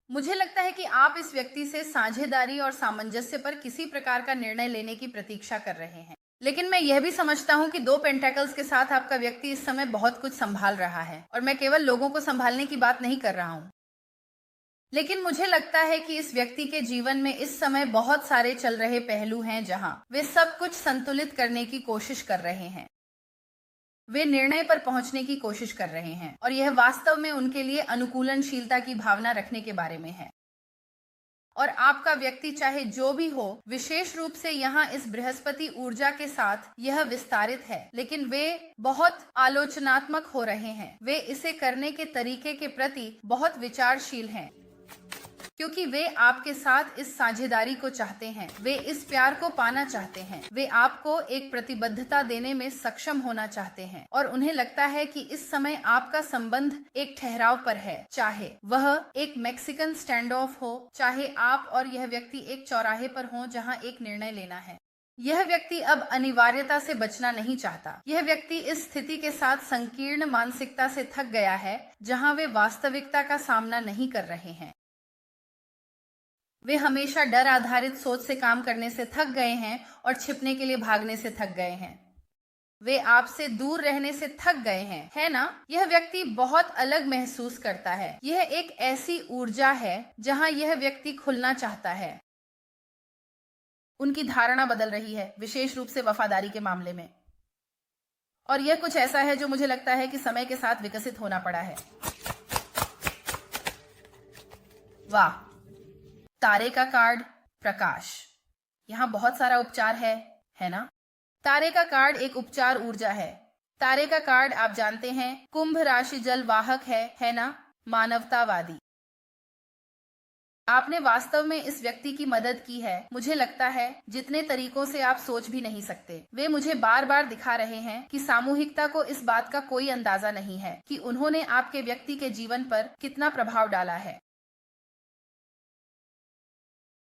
मुझे लगता है कि आप इस व्यक्ति से साझेदारी और सामंजस्य पर किसी प्रकार का निर्णय लेने की प्रतीक्षा कर रहे हैं। लेकिन मैं यह भी समझता हूँ कि 2 पेंटैकल्स के साथ आपका व्यक्ति इस समय बहुत कुछ संभाल रहा है, और मैं केवल लोगों को संभालने की बात नहीं कर रहा हूँ। लेकिन मुझे लगता है कि इस व्यक्ति के जीवन में इस समय बहुत सारे चल रहे पहलू हैं जहां वे सब कुछ संतुलित करने की कोशिश कर रहे हैं। वे निर्णय पर पहुंचने की कोशिश कर रहे हैं, और यह वास्तव में उनके लिए अनुकूलनशीलता की भावना रखने के बारे में है। और आपका व्यक्ति चाहे जो भी हो, विशेष रूप से यहाँ इस बृहस्पति ऊर्जा के साथ यह विस्तारित है, लेकिन वे बहुत आलोचनात्मक हो रहे हैं। वे इसे करने के तरीके के प्रति बहुत विचारशील हैं, क्योंकि वे आपके साथ इस साझेदारी को चाहते हैं। वे इस प्यार को पाना चाहते हैं। वे आपको एक प्रतिबद्धता देने में सक्षम होना चाहते हैं, और उन्हें लगता है कि इस समय आपका संबंध एक ठहराव पर है, चाहे वह एक मैक्सिकन स्टैंड ऑफ हो, चाहे आप और यह व्यक्ति एक चौराहे पर हो जहां एक निर्णय लेना है। यह व्यक्ति अब अनिवार्यता से बचना नहीं चाहता। यह व्यक्ति इस स्थिति के साथ संकीर्ण मानसिकता से थक गया है, जहां वे वास्तविकता का सामना नहीं कर रहे हैं। वे हमेशा डर आधारित सोच से काम करने से थक गए हैं और छिपने के लिए भागने से थक गए हैं। वे आपसे दूर रहने से थक गए हैं, है ना? यह व्यक्ति बहुत अलग महसूस करता है। यह एक ऐसी ऊर्जा है जहां यह व्यक्ति खुलना चाहता है। उनकी धारणा बदल रही है, विशेष रूप से वफादारी के मामले में। और यह कुछ ऐसा है जो मुझे लगता है कि समय के साथ विकसित होना पड़ा है। वाह! तारे का कार्ड, प्रकाश। यहाँ बहुत सारा उपचार है ना? तारे का कार्ड एक उपचार ऊर्जा है। तारे का कार्ड आप जानते हैं कुंभ राशि जल वाहक है ना? मानवतावादी। आपने वास्तव में इस व्यक्ति की मदद की है, मुझे लगता है जितने तरीकों से आप सोच भी नहीं सकते। वे मुझे बार बार दिखा रहे हैं कि सामूहिकता को इस बात का कोई अंदाजा नहीं है कि उन्होंने आपके व्यक्ति के जीवन पर कितना प्रभाव डाला है।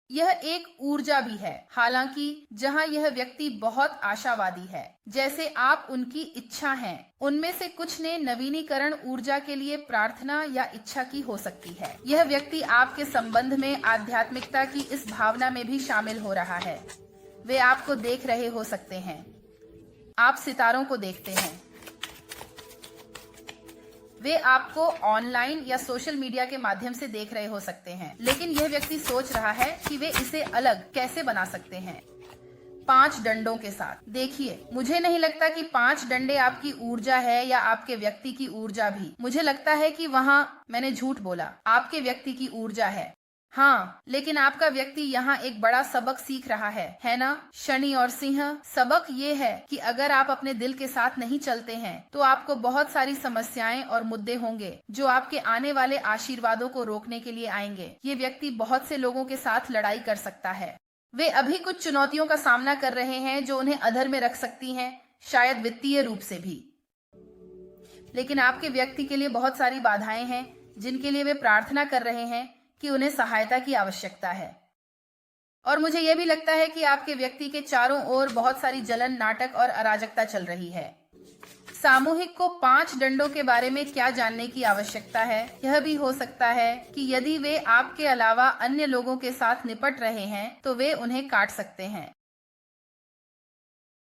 यह एक ऊर्जा भी है, हालांकि जहां यह व्यक्ति बहुत आशावादी है, जैसे आप उनकी इच्छा हैं। उनमें से कुछ ने नवीनीकरण ऊर्जा के लिए प्रार्थना या इच्छा की हो सकती है। यह व्यक्ति आपके संबंध में आध्यात्मिकता की इस भावना में भी शामिल हो रहा है। वे आपको देख रहे हो सकते हैं, आप सितारों को देखते हैं। वे आपको ऑनलाइन या सोशल मीडिया के माध्यम से देख रहे हो सकते हैं, लेकिन यह व्यक्ति सोच रहा है कि वे इसे अलग कैसे बना सकते हैं। 5 डंडों के साथ देखिए, मुझे नहीं लगता कि 5 डंडे आपकी ऊर्जा है या आपके व्यक्ति की ऊर्जा भी। मुझे लगता है कि वहाँ मैंने झूठ बोला, आपके व्यक्ति की ऊर्जा है। हाँ, लेकिन आपका व्यक्ति यहाँ एक बड़ा सबक सीख रहा है ना? शनि और सिंह। सबक ये है कि अगर आप अपने दिल के साथ नहीं चलते हैं तो आपको बहुत सारी समस्याएं और मुद्दे होंगे जो आपके आने वाले आशीर्वादों को रोकने के लिए आएंगे। ये व्यक्ति बहुत से लोगों के साथ लड़ाई कर सकता है। वे अभी कुछ चुनौतियों का सामना कर रहे हैं जो उन्हें अधर में रख सकती हैं, शायद वित्तीय रूप से भी। लेकिन आपके व्यक्ति के लिए बहुत सारी बाधाएं हैं जिनके लिए वे प्रार्थना कर रहे हैं कि उन्हें सहायता की आवश्यकता है। और मुझे यह भी लगता है कि आपके व्यक्ति के चारों ओर बहुत सारी जलन, नाटक और अराजकता चल रही है। सामूहिक को 5 डंडों के बारे में क्या जानने की आवश्यकता है? यह भी हो सकता है कि यदि वे आपके अलावा अन्य लोगों के साथ निपट रहे हैं तो वे उन्हें काट सकते हैं,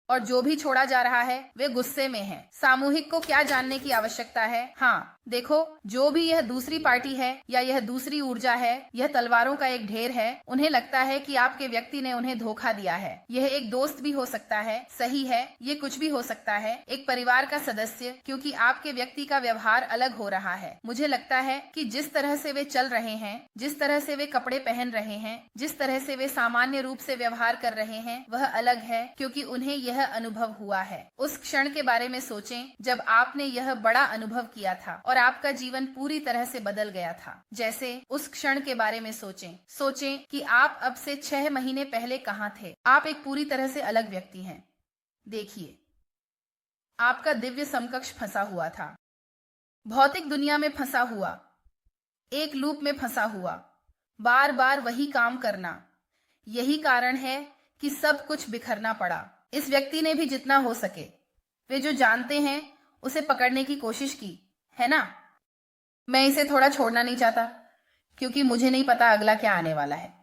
और जो भी छोड़ा जा रहा है वे गुस्से में हैं। सामूहिक को क्या जानने की आवश्यकता है? हाँ, देखो, जो भी यह दूसरी पार्टी है या यह दूसरी ऊर्जा है, यह तलवारों का एक ढेर है। उन्हें लगता है कि आपके व्यक्ति ने उन्हें धोखा दिया है। यह एक दोस्त भी हो सकता है, सही है, ये कुछ भी हो सकता है, एक परिवार का सदस्य, क्योंकि आपके व्यक्ति का व्यवहार अलग हो रहा है। मुझे लगता है कि जिस तरह से वे चल रहे हैं, जिस तरह से वे कपड़े पहन रहे हैं, जिस तरह से वे सामान्य रूप से व्यवहार कर रहे हैं, वह अलग है, क्योंकि उन्हें यह अनुभव हुआ है। उस क्षण के बारे में सोचें जब आपने यह बड़ा अनुभव किया था और आपका जीवन पूरी तरह से बदल गया था। जैसे उस क्षण के बारे में सोचें कि आप अब से 6 महीने पहले कहाँ थे। आप एक पूरी तरह से अलग व्यक्ति हैं। देखिए, आपका दिव्य समकक्ष फंसा हुआ था, भौतिक दुनिया में फंसा हुआ, एक लूप में फंसा हुआ, बार बार वही काम करना। यही कारण है कि सब कुछ बिखरना पड़ा। इस व्यक्ति ने भी जितना हो सके, वे जो जानते हैं उसे पकड़ने की कोशिश की, है ना? मैं इसे थोड़ा छोड़ना नहीं चाहता, क्योंकि मुझे नहीं पता अगला क्या आने वाला है।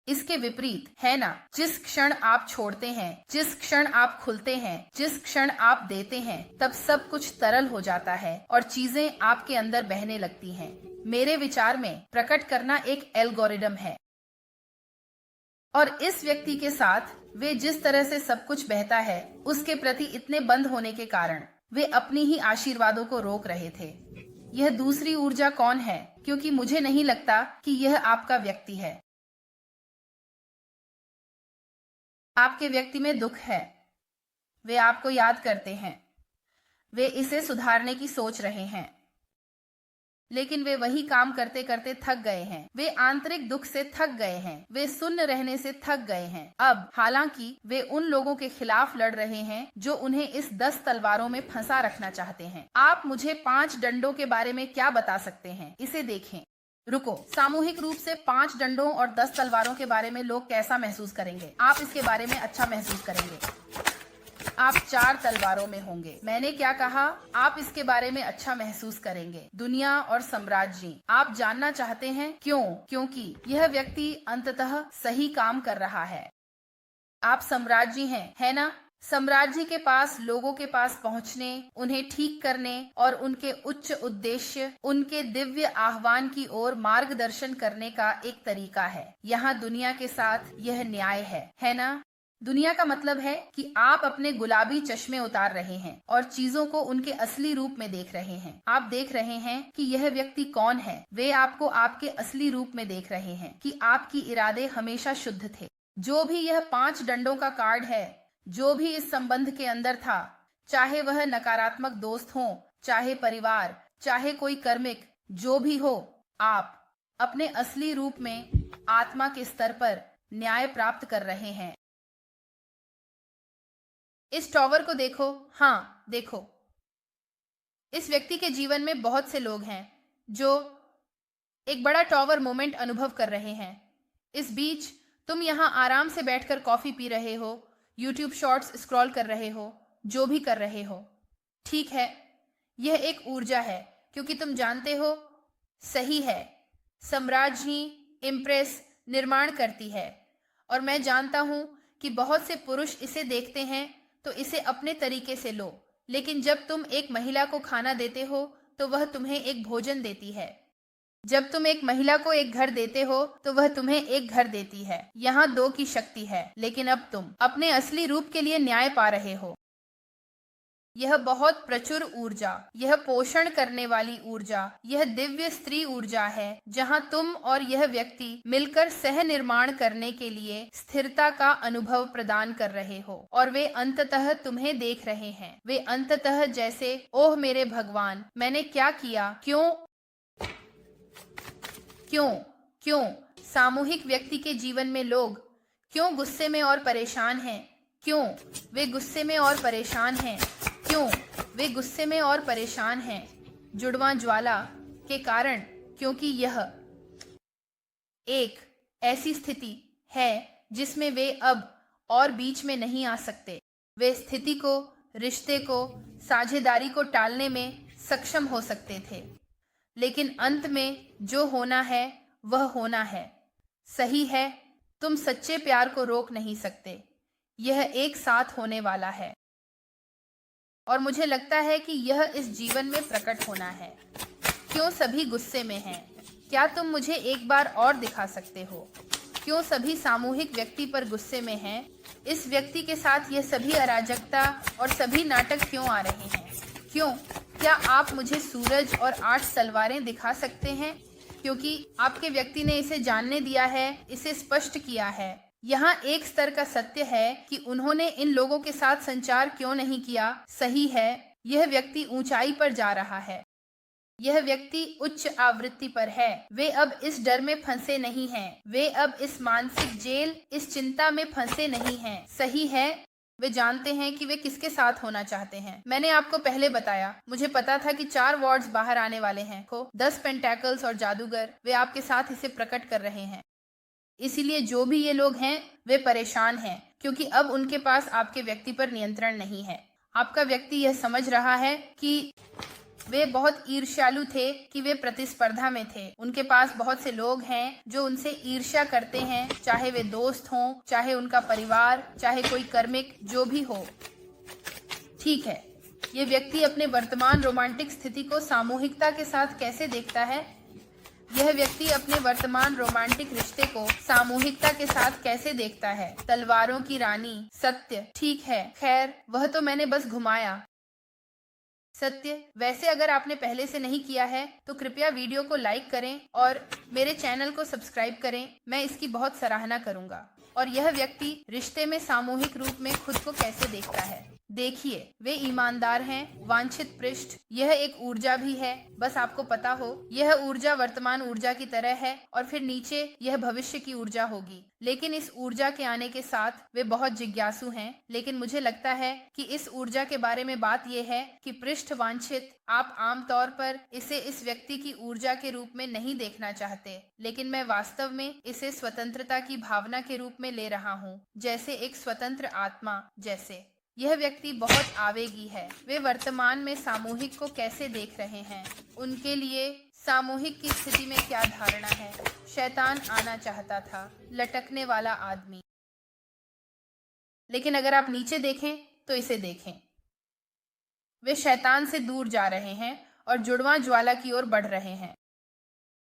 इसके विपरीत, है ना, जिस क्षण आप छोड़ते हैं, जिस क्षण आप खुलते हैं, जिस क्षण आप देते हैं, तब सब कुछ तरल हो जाता है और चीजें आपके अंदर बहने लगती हैं। मेरे विचार में प्रकट करना एक एल्गोरिदम है, और इस व्यक्ति के साथ वे जिस तरह से सब कुछ बहता है उसके प्रति इतने बंद होने के कारण वे अपनी ही आशीर्वादों को रोक रहे थे। यह दूसरी ऊर्जा कौन है? क्योंकि मुझे नहीं लगता कि यह आपका व्यक्ति है। आपके व्यक्ति में दुख है, वे आपको याद करते हैं, वे इसे सुधारने की सोच रहे हैं, लेकिन वे वही काम करते करते थक गए हैं। वे आंतरिक दुख से थक गए हैं, वे सुन्न रहने से थक गए हैं। अब हालांकि वे उन लोगों के खिलाफ लड़ रहे हैं जो उन्हें इस 10 तलवारों में फंसा रखना चाहते हैं। आप मुझे 5 डंडों के बारे में क्या बता सकते हैं? इसे देखें। रुको, सामूहिक रूप से 5 डंडों और 10 तलवारों के बारे में लोग कैसा महसूस करेंगे? आप इसके बारे में अच्छा महसूस करेंगे। आप 4 तलवारों में होंगे। मैंने क्या कहा? आप इसके बारे में अच्छा महसूस करेंगे। दुनिया और साम्राज्य। आप जानना चाहते हैं क्यों? क्योंकि यह व्यक्ति अंततः सही काम कर रहा है। आप साम्राज्य हैं, है ना? साम्राज्य के पास लोगों के पास पहुंचने, उन्हें ठीक करने और उनके उच्च उद्देश्य, उनके दिव्य आह्वान की ओर मार्गदर्शन करने का एक तरीका है। यहाँ दुनिया के साथ यह न्याय है ना? दुनिया का मतलब है कि आप अपने गुलाबी चश्मे उतार रहे हैं और चीजों को उनके असली रूप में देख रहे हैं। आप देख रहे हैं कि यह व्यक्ति कौन है। वे आपको आपके असली रूप में देख रहे हैं कि आपकी इरादे हमेशा शुद्ध थे। जो भी यह 5 डंडों का कार्ड है, जो भी इस संबंध के अंदर था, चाहे वह नकारात्मक दोस्त हो, चाहे परिवार, चाहे कोई कर्मिक, जो भी हो, आप अपने असली रूप में आत्मा के स्तर पर न्याय प्राप्त कर रहे हैं। इस टॉवर को देखो। हाँ, देखो। इस व्यक्ति के जीवन में बहुत से लोग हैं जो एक बड़ा टॉवर मोमेंट अनुभव कर रहे हैं। इस बीच तुम यहाँ आराम से बैठकर कॉफी पी रहे हो, यूट्यूब शॉर्ट्स स्क्रॉल कर रहे हो, जो भी कर रहे हो। ठीक है, यह एक ऊर्जा है, क्योंकि तुम जानते हो, सही है, साम्राज्य इम्प्रेस निर्माण करती है। और मैं जानता हूं कि बहुत से पुरुष इसे देखते हैं तो इसे अपने तरीके से लो, लेकिन जब तुम एक महिला को खाना देते हो तो वह तुम्हें एक भोजन देती है। जब तुम एक महिला को एक घर देते हो तो वह तुम्हें एक घर देती है। यहाँ 2 की शक्ति है, लेकिन अब तुम अपने असली रूप के लिए न्याय पा रहे हो। यह बहुत प्रचुर ऊर्जा, यह पोषण करने वाली ऊर्जा, यह दिव्य स्त्री ऊर्जा है, जहां तुम और यह व्यक्ति मिलकर सह निर्माण करने के लिए स्थिरता का अनुभव प्रदान कर रहे हो। और वे अंततः तुम्हें देख रहे हैं। वे अंततः जैसे, ओह मेरे भगवान, मैंने क्या किया, क्यों क्यों क्यों सामूहिक व्यक्ति के जीवन में लोग क्यों गुस्से में और परेशान हैं? क्यों वे गुस्से में और परेशान हैं? क्यों वे गुस्से में और परेशान हैं? जुड़वां ज्वाला के कारण, क्योंकि यह एक ऐसी स्थिति है जिसमें वे अब और बीच में नहीं आ सकते। वे स्थिति को, रिश्ते को, साझेदारी को टालने में सक्षम हो सकते थे, लेकिन अंत में जो होना है वह होना है। सही है, तुम सच्चे प्यार को रोक नहीं सकते। यह एक साथ होने वाला है और मुझे लगता है कि यह इस जीवन में प्रकट होना है। क्यों सभी गुस्से में हैं? क्या तुम मुझे एक बार और दिखा सकते हो? क्यों सभी सामूहिक व्यक्ति पर गुस्से में हैं? इस व्यक्ति के साथ यह सभी अराजकता और सभी नाटक क्यों आ रहे हैं? क्यों? क्या आप मुझे सूरज और 8 तलवारें दिखा सकते हैं? क्योंकि आपके व्यक्ति ने इसे जानने दिया है, इसे स्पष्ट किया है। यहाँ एक स्तर का सत्य है कि उन्होंने इन लोगों के साथ संचार क्यों नहीं किया। सही है, यह व्यक्ति ऊंचाई पर जा रहा है। यह व्यक्ति उच्च आवृत्ति पर है। वे अब इस डर में फंसे नहीं हैं। वे अब इस मानसिक जेल, इस चिंता में फंसे नहीं हैं। सही है, वे जानते हैं कि वे किसके साथ होना चाहते हैं। मैंने आपको पहले बताया, मुझे पता था कि 4 वॉर्ड्स बाहर आने वाले हैं। 10 पेंटैकल्स और जादूगर, वे आपके साथ इसे प्रकट कर रहे हैं। इसीलिए जो भी ये लोग हैं वे परेशान हैं, क्योंकि अब उनके पास आपके व्यक्ति पर नियंत्रण नहीं है। आपका व्यक्ति यह समझ रहा है कि वे बहुत ईर्ष्यालु थे, कि वे प्रतिस्पर्धा में थे। उनके पास बहुत से लोग हैं जो उनसे ईर्ष्या करते हैं, चाहे वे दोस्त हों, चाहे उनका परिवार, चाहे कोई कर्मिक, जो भी हो। ठीक है, ये व्यक्ति अपने वर्तमान रोमांटिक स्थिति को सामूहिकता के साथ कैसे देखता है? यह व्यक्ति अपने वर्तमान रोमांटिक रिश्ते को सामूहिकता के साथ कैसे देखता है? तलवारों की रानी, सत्य। ठीक है, खैर वह तो मैंने बस घुमाया। सत्य। वैसे अगर आपने पहले से नहीं किया है तो कृपया वीडियो को लाइक करें और मेरे चैनल को सब्सक्राइब करें, मैं इसकी बहुत सराहना करूंगा। और यह व्यक्ति रिश्ते में सामूहिक रूप में खुद को कैसे देखता है? देखिए, वे ईमानदार हैं, वांछित पृष्ठ। यह एक ऊर्जा भी है, बस आपको पता हो, यह ऊर्जा वर्तमान ऊर्जा की तरह है और फिर नीचे यह भविष्य की ऊर्जा होगी। लेकिन इस ऊर्जा के आने के साथ वे बहुत जिज्ञासु हैं। लेकिन मुझे लगता है कि इस ऊर्जा के बारे में बात यह है कि पृष्ठ वांछित, आप आमतौर पर इसे इस व्यक्ति की ऊर्जा के रूप में नहीं देखना चाहते, लेकिन मैं वास्तव में इसे स्वतंत्रता की भावना के रूप में ले रहा हूँ, जैसे एक स्वतंत्र आत्मा। जैसे यह व्यक्ति बहुत आवेगी है। वे वर्तमान में सामूहिक को कैसे देख रहे हैं? उनके लिए सामूहिक की स्थिति में क्या धारणा है? शैतान आना चाहता था, लटकने वाला आदमी। लेकिन अगर आप नीचे देखें तो इसे देखें, वे शैतान से दूर जा रहे हैं और जुड़वां ज्वाला की ओर बढ़ रहे हैं।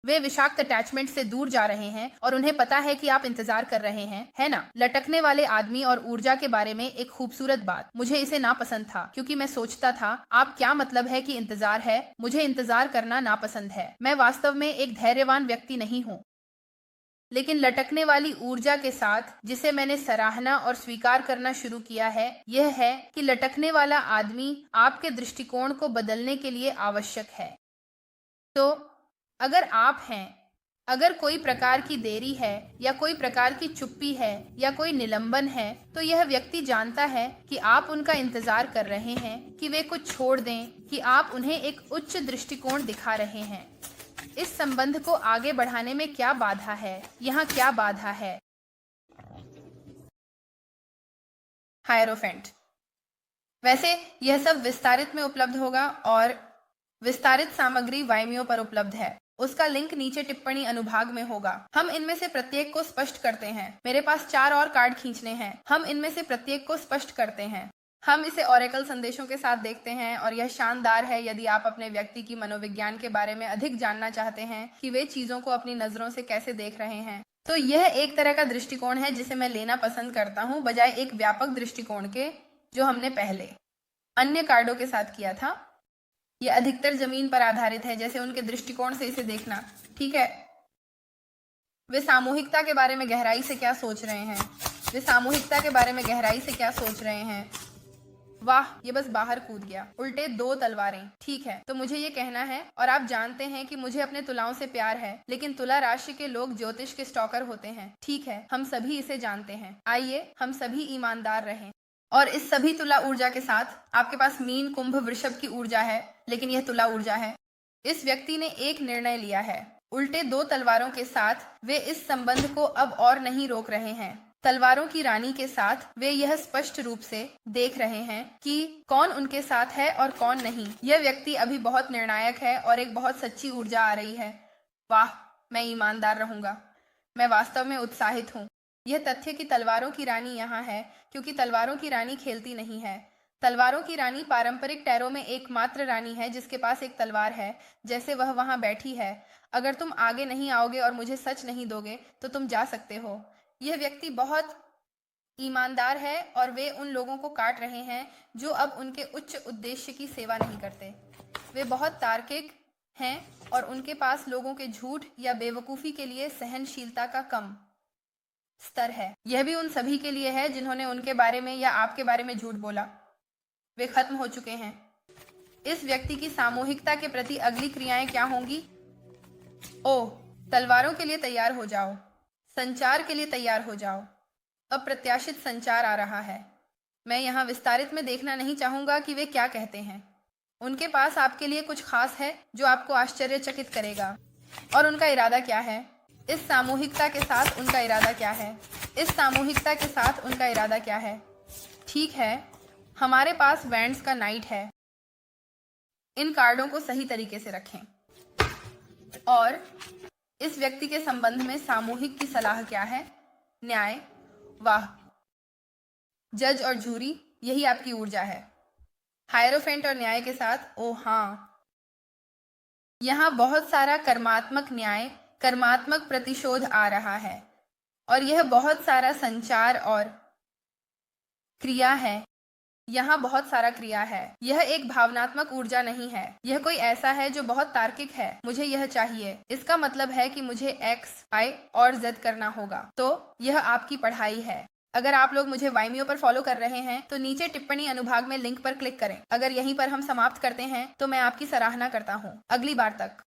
वे विषाक्त अटैचमेंट से दूर जा रहे हैं और उन्हें पता है कि आप इंतजार कर रहे हैं, है ना? लटकने वाले आदमी और ऊर्जा के बारे में एक खूबसूरत बात। मुझे इसे नापसंद था क्योंकि मैं सोचता था आप क्या मतलब है कि इंतजार है? मुझे इंतजार करना नापसंद है। मैं वास्तव में एक धैर्यवान व्यक्ति नहीं हूँ। लेकिन लटकने वाली ऊर्जा के साथ जिसे मैंने सराहना और स्वीकार करना शुरू किया है, यह है कि लटकने वाला आदमी आपके दृष्टिकोण को बदलने के लिए आवश्यक है। तो अगर आप हैं, अगर कोई प्रकार की देरी है या कोई प्रकार की चुप्पी है या कोई निलंबन है, तो यह व्यक्ति जानता है कि आप उनका इंतजार कर रहे हैं कि वे कुछ छोड़ दें, कि आप उन्हें एक उच्च दृष्टिकोण दिखा रहे हैं। इस संबंध को आगे बढ़ाने में क्या बाधा है? यहाँ क्या बाधा है? हायरोफेंट। वैसे यह सब विस्तारित में उपलब्ध होगा और विस्तारित सामग्री वाइमियो पर उपलब्ध है। उसका लिंक नीचे टिप्पणी अनुभाग में होगा। हम इनमें से प्रत्येक को स्पष्ट करते हैं। मेरे पास 4 और कार्ड खींचने हैं। हम इनमें से प्रत्येक को स्पष्ट करते हैं। हम इसे ओरेकल संदेशों के साथ देखते हैं और यह शानदार है यदि आप अपने व्यक्ति की मनोविज्ञान के बारे में अधिक जानना चाहते हैं कि वे चीजों को अपनी नजरों से कैसे देख रहे हैं। तो यह एक तरह का दृष्टिकोण है जिसे मैं लेना पसंद करता हूँ, बजाय एक व्यापक दृष्टिकोण के जो हमने पहले अन्य कार्डों के साथ किया था। यह अधिकतर जमीन पर आधारित है, जैसे उनके दृष्टिकोण से इसे देखना। ठीक है, वे सामूहिकता के बारे में गहराई से क्या सोच रहे हैं? वे सामूहिकता के बारे में गहराई से क्या सोच रहे हैं? वाह, ये बस बाहर कूद गया। उल्टे 2 तलवारें। ठीक है, तो मुझे ये कहना है, और आप जानते हैं कि मुझे अपने तुलाओं से प्यार है, लेकिन तुला राशि के लोग ज्योतिष के स्टॉकर होते हैं। ठीक है, हम सभी इसे जानते हैं। आइए हम सभी ईमानदार रहें। और इस सभी तुला ऊर्जा के साथ आपके पास मीन, कुंभ, वृषभ की ऊर्जा है, लेकिन यह तुला ऊर्जा है। इस व्यक्ति ने एक निर्णय लिया है। उल्टे 2 तलवारों के साथ वे इस संबंध को अब और नहीं रोक रहे हैं। तलवारों की रानी के साथ वे यह स्पष्ट रूप से देख रहे हैं कि कौन उनके साथ है और कौन नहीं। यह व्यक्ति अभी बहुत निर्णायक है और एक बहुत सच्ची ऊर्जा आ रही है। वाह, मैं ईमानदार रहूंगा। मैं वास्तव में उत्साहित हूँ। यह तथ्य कि तलवारों की रानी यहाँ है, क्योंकि तलवारों की रानी खेलती नहीं है। तलवारों की रानी पारंपरिक टैरो में एकमात्र रानी है जिसके पास एक तलवार है, जैसे वह वहां बैठी है। अगर तुम आगे नहीं आओगे और मुझे सच नहीं दोगे तो तुम जा सकते हो। यह व्यक्ति बहुत ईमानदार है और वे उन लोगों को काट रहे हैं जो अब उनके उच्च उद्देश्य की सेवा नहीं करते। वे बहुत तार्किक हैं और उनके पास लोगों के झूठ या बेवकूफ़ी के लिए सहनशीलता का कम स्तर है। यह भी उन सभी के लिए है जिन्होंने उनके बारे में या आपके बारे में झूठ बोला। वे खत्म हो चुके हैं। इस व्यक्ति की सामूहिकता के प्रति अगली क्रियाएं क्या होंगी? ओह, तलवारों के लिए तैयार हो जाओ। संचार के लिए तैयार हो जाओ। अप्रत्याशित संचार आ रहा है। मैं यहाँ विस्तारित में देखना नहीं चाहूंगा कि वे क्या कहते हैं। उनके पास आपके लिए कुछ खास है जो आपको आश्चर्यचकित करेगा। और उनका इरादा क्या है? इस सामूहिकता के साथ उनका इरादा क्या है? इस सामूहिकता के साथ उनका इरादा क्या है? ठीक है, हमारे पास वैंड्स का नाइट है। इन कार्डों को सही तरीके से रखें। और इस व्यक्ति के संबंध में सामूहिक की सलाह क्या है? न्याय। वाह, जज और जूरी, यही आपकी ऊर्जा है। हायरोफेंट और न्याय के साथ, ओह हाँ, यहाँ बहुत सारा कर्मात्मक न्याय, कर्मात्मक प्रतिशोध आ रहा है और यह बहुत सारा संचार और क्रिया है। यहाँ बहुत सारा क्रिया है। यह एक भावनात्मक ऊर्जा नहीं है। यह कोई ऐसा है जो बहुत तार्किक है। मुझे यह चाहिए। इसका मतलब है कि मुझे X, Y और Z करना होगा। तो यह आपकी पढ़ाई है। अगर आप लोग मुझे वाइमियो पर फॉलो कर रहे हैं तो नीचे टिप्पणी अनुभाग में लिंक पर क्लिक करें। अगर यहीं पर हम समाप्त करते हैं तो मैं आपकी सराहना करता हूँ। अगली बार तक।